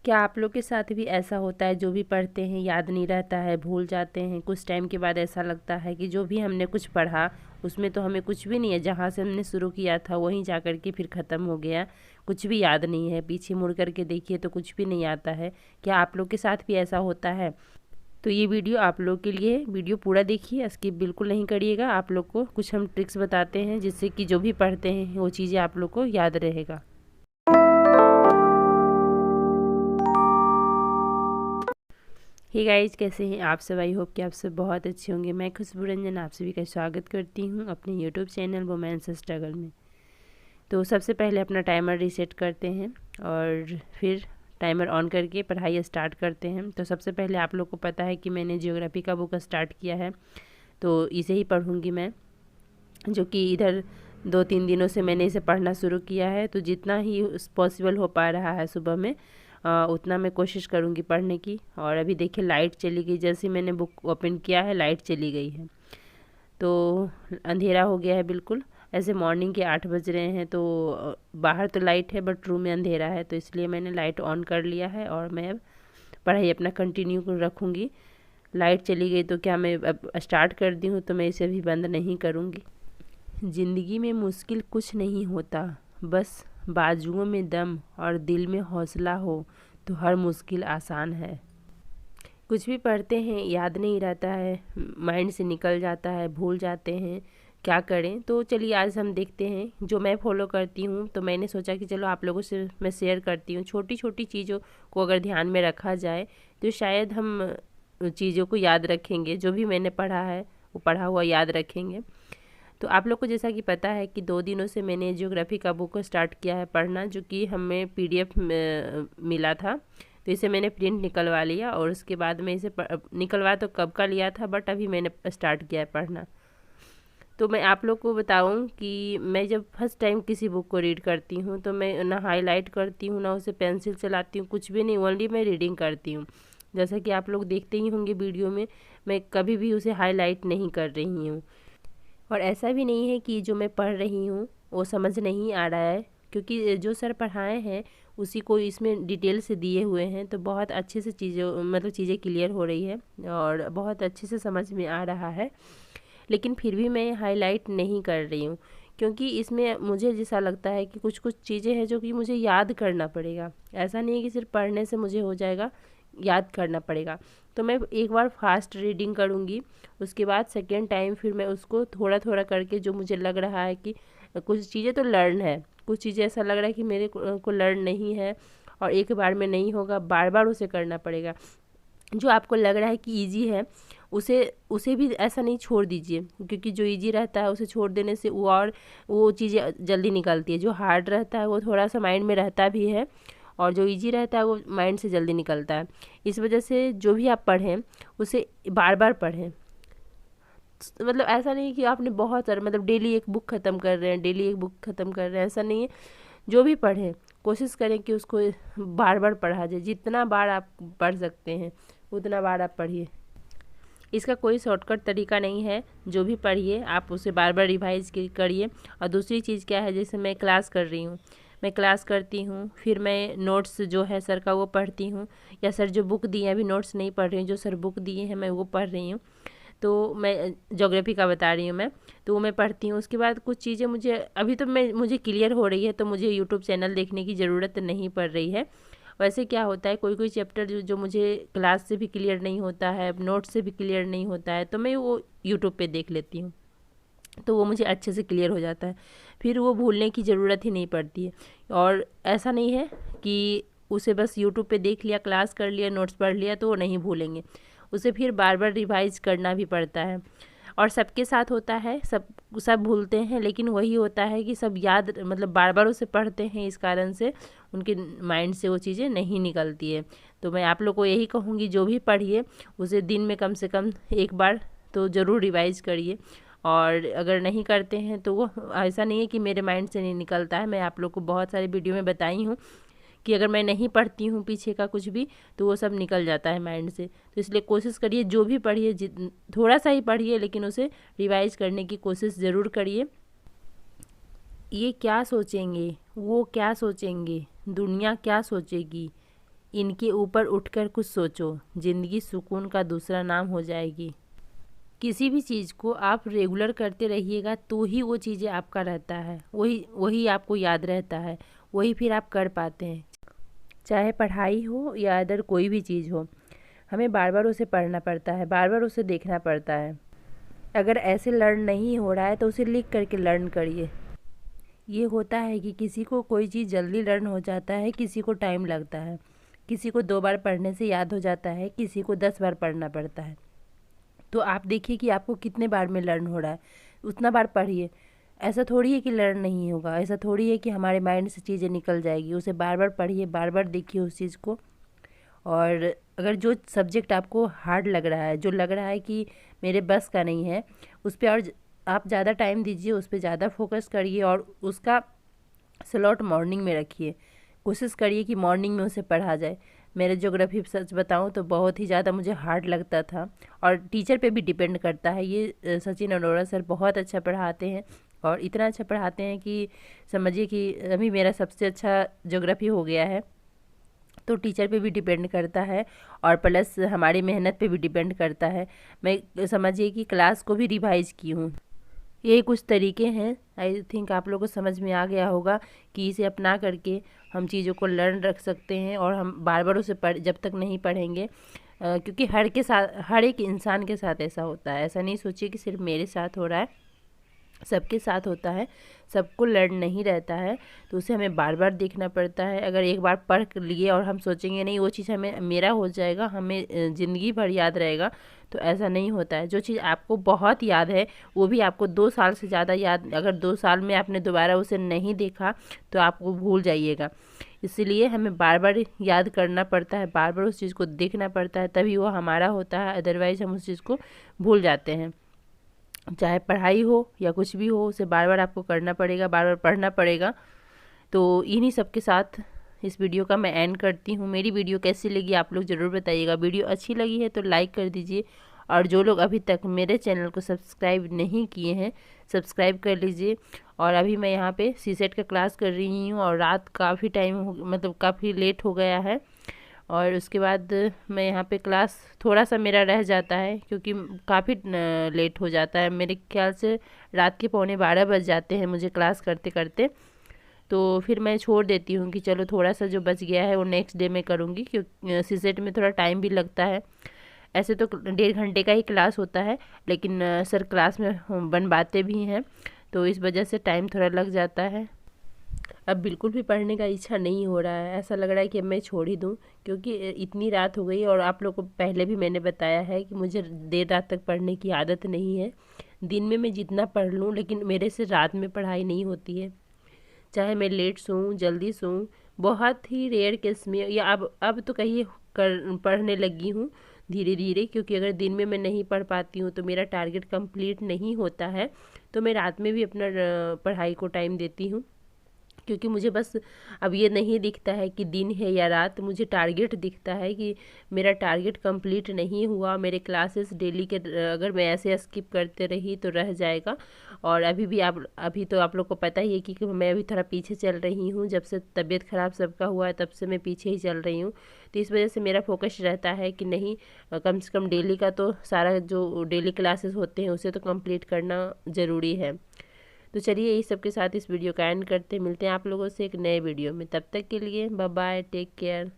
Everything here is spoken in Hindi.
क्या आप लोग के साथ भी ऐसा होता है, जो भी पढ़ते हैं याद नहीं रहता है, भूल जाते हैं, कुछ टाइम के बाद ऐसा लगता है कि जो भी हमने कुछ पढ़ा उसमें तो हमें कुछ भी नहीं है, जहाँ से हमने शुरू किया था वहीं जा कर के फिर ख़त्म हो गया, कुछ भी याद नहीं है, पीछे मुड़ कर के देखिए तो कुछ भी नहीं आता है। क्या आप लोग के साथ भी ऐसा होता है? तो ये वीडियो आप लोग के लिए है, वीडियो पूरा देखिए, स्किप बिल्कुल नहीं करिएगा। आप लोग को कुछ हम ट्रिक्स बताते हैं जिससे कि जो भी पढ़ते हैं वो चीज़ें आप लोग को याद रहेगा। हे गाइज, कैसे हैं आप सब? आई होप कि आप सब बहुत अच्छे होंगे। मैं खुशबू रंजन आप सभी का स्वागत करती हूं अपने यूट्यूब चैनल वुमेन्स स्ट्रगल में। तो सबसे पहले अपना टाइमर रीसेट करते हैं और फिर टाइमर ऑन करके पढ़ाई स्टार्ट करते हैं। तो सबसे पहले आप लोग को पता है कि मैंने जियोग्राफी का बुक स्टार्ट किया है, तो इसे ही पढ़ूँगी मैं, जो कि इधर 2-3 दिनों से मैंने इसे पढ़ना शुरू किया है। तो जितना ही पॉसिबल हो पा रहा है सुबह में उतना मैं कोशिश करूँगी पढ़ने की। और अभी देखिए लाइट चली गई, जैसे मैंने बुक ओपन किया है लाइट चली गई है, तो अंधेरा हो गया है बिल्कुल। ऐसे मॉर्निंग के 8 बज रहे हैं, तो बाहर तो लाइट है बट रूम में अंधेरा है, तो इसलिए मैंने लाइट ऑन कर लिया है और मैं अब पढ़ाई अपना कंटिन्यू रखूँगी। लाइट चली गई तो क्या मैं अब स्टार्ट कर दी हूँ, तो मैं इसे अभी बंद नहीं करूँगी। ज़िंदगी में मुश्किल कुछ नहीं होता, बस बाजुओं में दम और दिल में हौसला हो तो हर मुश्किल आसान है। कुछ भी पढ़ते हैं याद नहीं रहता है, माइंड से निकल जाता है, भूल जाते हैं, क्या करें। तो चलिए आज हम देखते हैं जो मैं फॉलो करती हूँ। तो मैंने सोचा कि चलो आप लोगों से मैं शेयर करती हूँ। छोटी छोटी चीज़ों को अगर ध्यान में रखा जाए तो शायद हम चीज़ों को याद रखेंगे, जो भी मैंने पढ़ा है वो पढ़ा हुआ याद रखेंगे। तो आप लोग को जैसा कि पता है कि 2 दिनों से मैंने ज्योग्राफी का बुक स्टार्ट किया है पढ़ना, जो कि हमें पीडीएफ मिला था। तो इसे मैंने प्रिंट निकलवा लिया और उसके बाद में इसे निकलवा तो कब का लिया था, बट अभी मैंने स्टार्ट किया है पढ़ना। तो मैं आप लोग को बताऊं कि मैं जब फर्स्ट टाइम किसी बुक को रीड करती हूं तो मैं ना हाईलाइट करती हूं ना उसे पेंसिल चलाती हूं, कुछ भी नहीं, ओनली मैं रीडिंग करती हूं। जैसा कि आप लोग देखते ही होंगे वीडियो में, मैं कभी भी उसे हाईलाइट नहीं कर रही हूँ। और ऐसा भी नहीं है कि जो मैं पढ़ रही हूँ वो समझ नहीं आ रहा है, क्योंकि जो सर पढ़ाए हैं उसी को इसमें डिटेल से दिए हुए हैं, तो बहुत अच्छे से चीज़ें क्लियर हो रही है और बहुत अच्छे से समझ में आ रहा है। लेकिन फिर भी मैं हाईलाइट नहीं कर रही हूँ, क्योंकि इसमें मुझे जैसा लगता है कि कुछ कुछ चीज़ें हैं जो कि मुझे याद करना पड़ेगा। ऐसा नहीं है कि सिर्फ पढ़ने से मुझे हो जाएगा, याद करना पड़ेगा। तो मैं एक बार फास्ट रीडिंग करूँगी, उसके बाद सेकेंड टाइम फिर मैं उसको थोड़ा थोड़ा करके, जो मुझे लग रहा है कि कुछ चीज़ें तो लर्न है, कुछ चीज़ें ऐसा लग रहा है कि मेरे को लर्न नहीं है और एक बार में नहीं होगा, बार बार उसे करना पड़ेगा। जो आपको लग रहा है कि इजी है उसे उसे भी ऐसा नहीं छोड़ दीजिए, क्योंकि जो इजी रहता है उसे छोड़ देने से वो चीज़ें जल्दी निकलती है। जो हार्ड रहता है वो थोड़ा सा माइंड में रहता भी है और जो इजी रहता है वो माइंड से जल्दी निकलता है। इस वजह से जो भी आप पढ़ें उसे बार बार पढ़ें। मतलब ऐसा नहीं कि आपने बहुत सारा, मतलब डेली एक बुक ख़त्म कर रहे हैं, डेली एक बुक ख़त्म कर रहे हैं, ऐसा नहीं है। जो भी पढ़ें कोशिश करें कि उसको बार बार पढ़ा जाए, जितना बार आप पढ़ सकते हैं उतना बार आप पढ़िए। इसका कोई शॉर्टकट तरीका नहीं है, जो भी पढ़िए आप उसे बार बार रिवाइज करिए। और दूसरी चीज़ क्या है, जैसे मैं क्लास कर रही हूँ, मैं क्लास करती हूँ, फिर मैं नोट्स जो है सर का वो पढ़ती हूँ, या सर जो बुक दिए हैं, अभी नोट्स नहीं पढ़ रही हूँ, जो सर बुक दिए हैं मैं वो पढ़ रही हूँ। तो मैं ज्योग्राफी का बता रही हूँ मैं, तो वो मैं पढ़ती हूँ। उसके बाद कुछ चीज़ें मुझे अभी तो मुझे क्लियर हो रही है, तो मुझे यूट्यूब चैनल देखने की ज़रूरत नहीं पड़ रही है। वैसे क्या होता है, कोई कोई चैप्टर जो मुझे क्लास से भी क्लियर नहीं होता है, नोट से भी क्लियर नहीं होता है, तो मैं वो यूट्यूब पे देख लेती हूँ, तो वो मुझे अच्छे से क्लियर हो जाता है, फिर वो भूलने की ज़रूरत ही नहीं पड़ती है। और ऐसा नहीं है कि उसे बस यूट्यूब पे देख लिया, क्लास कर लिया, नोट्स पढ़ लिया तो वो नहीं भूलेंगे, उसे फिर बार बार रिवाइज करना भी पड़ता है। और सबके साथ होता है, सब भूलते हैं, लेकिन वही होता है कि सब याद, मतलब बार बार उसे पढ़ते हैं, इस कारण से उनके माइंड से वो चीज़ें नहीं निकलती है। तो मैं आप लोग को यही कहूँगी, जो भी पढ़िए उसे दिन में कम से कम एक बार तो ज़रूर रिवाइज करिए। और अगर नहीं करते हैं तो वो ऐसा नहीं है कि मेरे माइंड से नहीं निकलता है, मैं आप लोग को बहुत सारी वीडियो में बताई हूँ कि अगर मैं नहीं पढ़ती हूँ पीछे का कुछ भी तो वो सब निकल जाता है माइंड से। तो इसलिए कोशिश करिए, जो भी पढ़िए थोड़ा सा ही पढ़िए, लेकिन उसे रिवाइज करने की कोशिश ज़रूर करिए। ये क्या सोचेंगे, वो क्या सोचेंगे, दुनिया क्या सोचेगी, इनके ऊपर उठकर कुछ सोचो, ज़िंदगी सुकून का दूसरा नाम हो जाएगी। किसी भी चीज़ को आप रेगुलर करते रहिएगा तो ही वो चीज़ें आपका रहता है, वही वही आपको याद रहता है, वही फिर आप कर पाते हैं। चाहे पढ़ाई हो या अदर कोई भी चीज़ हो, हमें बार बार उसे पढ़ना पड़ता है, बार बार उसे देखना पड़ता है। अगर ऐसे लर्न नहीं हो रहा है तो उसे लिख करके लर्न करिए। ये होता है कि किसी को कोई चीज़ जल्दी लर्न हो जाता है, किसी को टाइम लगता है, किसी को 2 बार पढ़ने से याद हो जाता है, किसी को 10 बार पढ़ना पड़ता है। तो आप देखिए कि आपको कितने बार में लर्न हो रहा है, उतना बार पढ़िए। ऐसा थोड़ी है कि लर्न नहीं होगा, ऐसा थोड़ी है कि हमारे माइंड से चीज़ें निकल जाएगी। उसे बार बार पढ़िए, बार बार देखिए उस चीज़ को। और अगर जो सब्जेक्ट आपको हार्ड लग रहा है, जो लग रहा है कि मेरे बस का नहीं है, उस पर और आप ज़्यादा टाइम दीजिए, उस पर ज़्यादा फोकस करिए और उसका स्लॉट मॉर्निंग में रखिए। कोशिश करिए कि मॉर्निंग में उसे पढ़ा जाए। मेरे ज्योग्राफी सच बताऊं तो बहुत ही ज़्यादा मुझे हार्ड लगता था, और टीचर पे भी डिपेंड करता है। ये सचिन अरोड़ा सर बहुत अच्छा पढ़ाते हैं, और इतना अच्छा पढ़ाते हैं कि समझिए कि अभी मेरा सबसे अच्छा ज्योग्राफी हो गया है। तो टीचर पे भी डिपेंड करता है और प्लस हमारी मेहनत पे भी डिपेंड करता है। मैं समझिए कि क्लास को भी रिवाइज की हूँ। यही कुछ तरीके हैं, आई थिंक आप लोगों को समझ में आ गया होगा कि इसे अपना करके हम चीज़ों को लर्न रख सकते हैं, और हम बार बार उसे जब तक नहीं पढ़ेंगे, क्योंकि हर एक इंसान के साथ ऐसा होता है। ऐसा नहीं सोचिए कि सिर्फ मेरे साथ हो रहा है, सबके साथ होता है, सबको लर्न नहीं रहता है। तो उसे हमें बार बार देखना पड़ता है। अगर एक बार पढ़ लिए और हम सोचेंगे नहीं वो चीज़ हमें मेरा हो जाएगा, हमें ज़िंदगी भर याद रहेगा, तो ऐसा नहीं होता है। जो चीज़ आपको बहुत याद है वो भी आपको 2 साल से ज़्यादा याद, अगर 2 साल में आपने दोबारा उसे नहीं देखा तो आप वो भूल जाइएगा। इसीलिए हमें बार बार याद करना पड़ता है, बार बार उस चीज़ को देखना पड़ता है, तभी वो हमारा होता है। अदरवाइज़ हम उस चीज़ को भूल जाते हैं। चाहे पढ़ाई हो या कुछ भी हो, उसे बार बार आपको करना पड़ेगा, बार बार पढ़ना पड़ेगा। तो इन्हीं सब के साथ इस वीडियो का मैं एंड करती हूँ। मेरी वीडियो कैसी लगी आप लोग ज़रूर बताइएगा। वीडियो अच्छी लगी है तो लाइक कर दीजिए, और जो लोग अभी तक मेरे चैनल को सब्सक्राइब नहीं किए हैं, सब्सक्राइब कर लीजिए। और अभी मैं यहाँ पे सीसेट का क्लास कर रही हूँ, और रात काफ़ी टाइम हो, मतलब काफ़ी लेट हो गया है, और उसके बाद मैं यहाँ पे क्लास थोड़ा सा मेरा रह जाता है, क्योंकि काफ़ी लेट हो जाता है। मेरे ख्याल से रात के 11:15 बज जाते हैं मुझे क्लास करते करते। तो फिर मैं छोड़ देती हूँ कि चलो थोड़ा सा जो बच गया है वो नेक्स्ट डे में करूँगी, क्योंकि सीसेट में थोड़ा टाइम भी लगता है। ऐसे तो 1.5 घंटे का ही क्लास होता है, लेकिन सर क्लास में बनवाते भी हैं, तो इस वजह से टाइम थोड़ा लग जाता है। अब बिल्कुल भी पढ़ने का इच्छा नहीं हो रहा है, ऐसा लग रहा है कि अब मैं छोड़ ही दूँ, क्योंकि इतनी रात हो गई। और आप लोग को पहले भी मैंने बताया है कि मुझे देर रात तक पढ़ने की आदत नहीं है। दिन में मैं जितना पढ़ लूँ, लेकिन मेरे से रात में पढ़ाई नहीं होती है। चाहे मैं लेट सोऊं जल्दी सोऊं, बहुत ही रेयर केस में, या अब तो कहिए कर पढ़ने लगी हूँ धीरे धीरे, क्योंकि अगर दिन में मैं नहीं पढ़ पाती हूँ तो मेरा टारगेट कंप्लीट नहीं होता है। तो मैं रात में भी अपना पढ़ाई को टाइम देती हूँ, क्योंकि मुझे बस अब ये नहीं दिखता है कि दिन है या रात, मुझे टारगेट दिखता है कि मेरा टारगेट कंप्लीट नहीं हुआ। मेरे क्लासेस डेली के अगर मैं ऐसे स्किप करते रही तो रह जाएगा। और अभी तो आप लोग को पता ही है कि मैं अभी थोड़ा पीछे चल रही हूँ। जब से तबीयत ख़राब सबका हुआ है तब से मैं पीछे ही चल रही हूँ। तो इस वजह से मेरा फोकस रहता है कि नहीं, कम से कम डेली का तो सारा जो डेली क्लासेस होते हैं उसे तो कंप्लीट करना ज़रूरी है। तो चलिए यही सब के साथ इस वीडियो का एंड करते, मिलते हैं आप लोगों से एक नए वीडियो में। तब तक के लिए बाय बाय, टेक केयर।